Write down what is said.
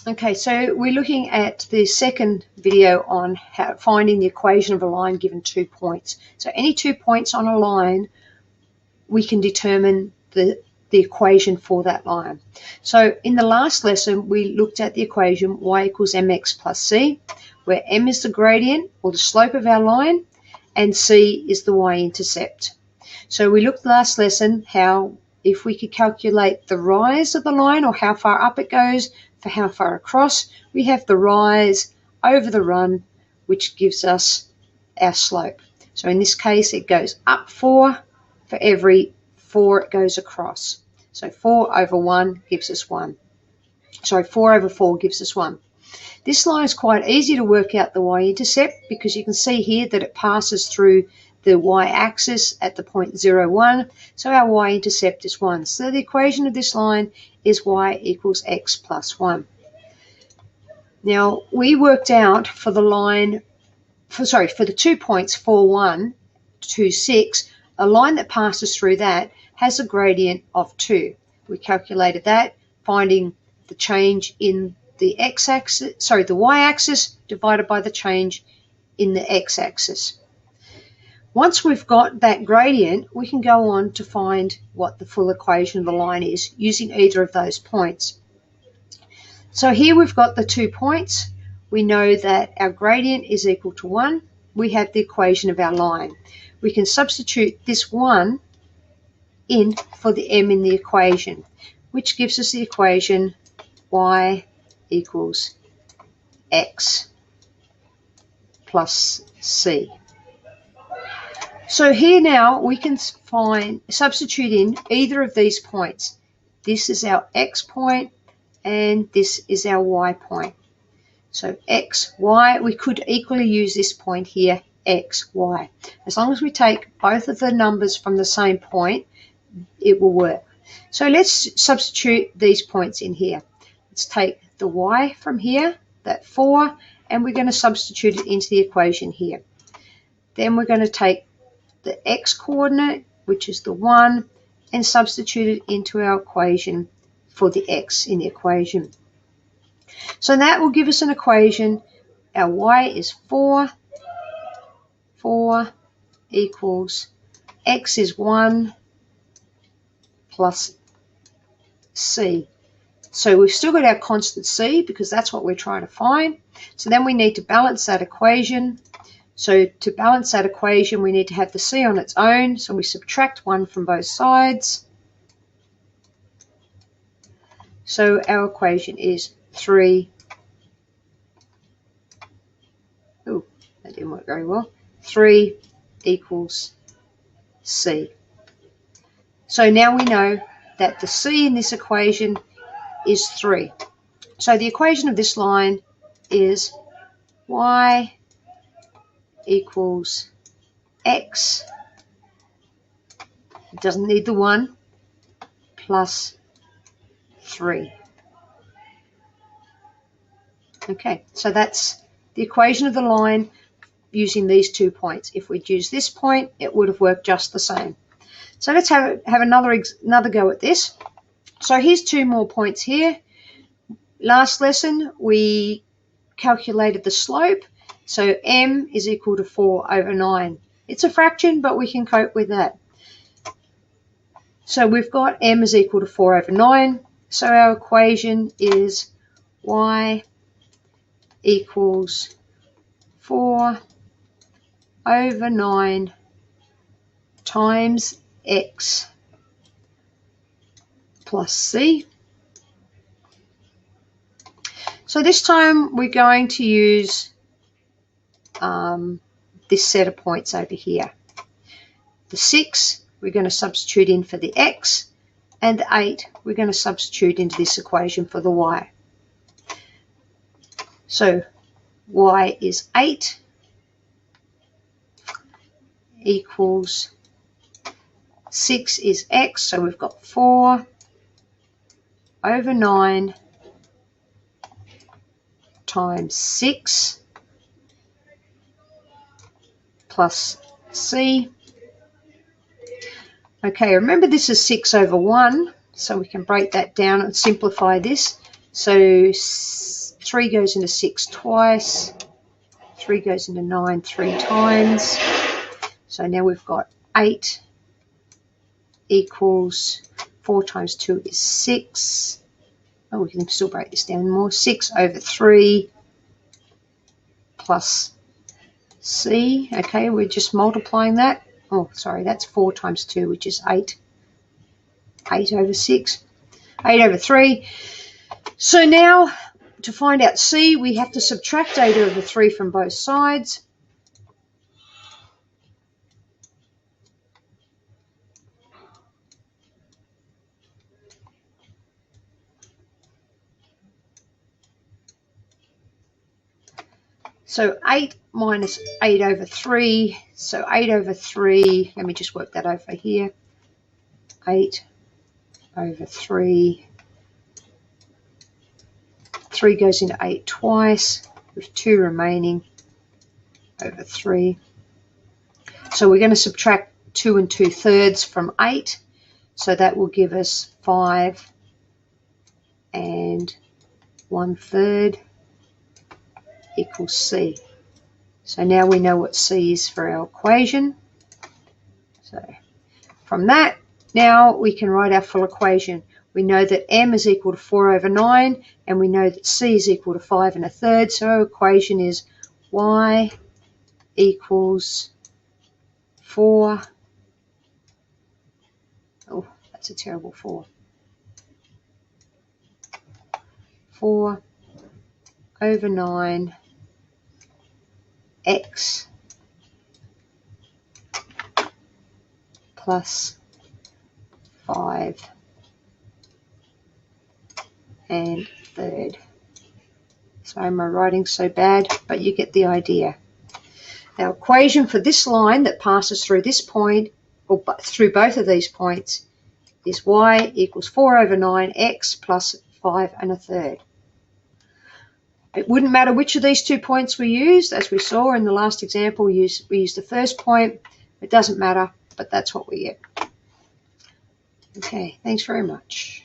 Okay, so we're looking at the second video on finding the equation of a line given 2 points. So any 2 points on a line, we can determine the equation for that line. So in the last lesson, we looked at the equation y equals mx plus c, where m is the gradient or the slope of our line, and c is the y-intercept. So we looked last lesson how if we could calculate the rise of the line, or how far up it goes for how far across, we have the rise over the run, which gives us our slope. So in this case, it goes up 4 for every 4 it goes across. So 4 over 1 gives us 1. Sorry, 4 over 4 gives us 1. This line is quite easy to work out the y-intercept, because you can see here that it passes through the y-axis at the point 0, 1. So our y-intercept is 1. So the equation of this line is y equals x plus 1. Now we worked out for the line, for the 2 points 4, 1, 2, 6, a line that passes through that has a gradient of 2. We calculated that, finding the change in the x-axis, the y-axis divided by the change in the x-axis. Once we've got that gradient, we can go on to find what the full equation of the line is using either of those points. So here we've got the 2 points. We know that our gradient is equal to 1. We have the equation of our line. We can substitute this 1 in for the m in the equation, which gives us the equation y equals x plus c. So here now we can substitute in either of these points. This is our x point and this is our y point. So x, y, we could equally use this point here, x, y. As long as we take both of the numbers from the same point, it will work. So let's substitute these points in here. Let's take the y from here, that 4, and we're going to substitute it into the equation here. Then we're going to take the x coordinate, which is the 1, and substitute it into our equation for the x in the equation. So that will give us an equation. Our y is 4. 4 equals x is 1 plus c. So we've still got our constant c because that's what we're trying to find. So then we need to balance that equation. So to balance that equation, we need to have the c on its own. So we subtract 1 from both sides. So our equation is 3. Oh, that didn't work very well. 3 equals c. So now we know that the c in this equation is 3. So the equation of this line is y equals x, it doesn't need the 1, plus 3. Okay, so that's the equation of the line using these 2 points. If we'd used this point, it would have worked just the same. So let's have another go at this. So here's 2 more points here. Last lesson we calculated the slope. So m is equal to 4 over 9. It's a fraction, but we can cope with that. So we've got m is equal to 4 over 9. So our equation is y equals 4 over 9 times x plus c. So this time we're going to use this set of points over here. The 6 we're going to substitute in for the x, and the 8 we're going to substitute into this equation for the y. So y is 8 equals 6 is x, so we've got 4 over 9 times 6 plus c. Okay, remember this is 6 over 1, so we can break that down and simplify this. So 3 goes into 6 twice, 3 goes into 9 3 times. So now we've got 8 equals 4 times 2 is 6. Oh, we can still break this down more. 6 over 3 plus C. Okay, we're just multiplying that. Oh, sorry, that's 4 times 2, which is 8. 8 over 6. 8 over 3. So now, to find out C, we have to subtract 8 over 3 from both sides. So 8 minus 8 over 3. So 8 over 3, let me just work that over here. 8 over 3. 3 goes into 8 twice, with 2 remaining over 3. So we're going to subtract 2 2/3 from 8. So that will give us 5 1/3 equals C. So now we know what C is for our equation. So from that, now we can write our full equation. We know that M is equal to 4 over 9, and we know that C is equal to 5 1/3. So our equation is Y equals 4. Oh, that's a terrible 4. 4 over 9 x plus 5 1/3. Sorry, my writing's so bad, but you get the idea. Our equation for this line that passes through this point, or through both of these points, is Y equals 4 over 9 x plus 5 1/3. It wouldn't matter which of these 2 points we used. As we saw in the last example, we used the first point. It doesn't matter, but that's what we get. Okay, thanks very much.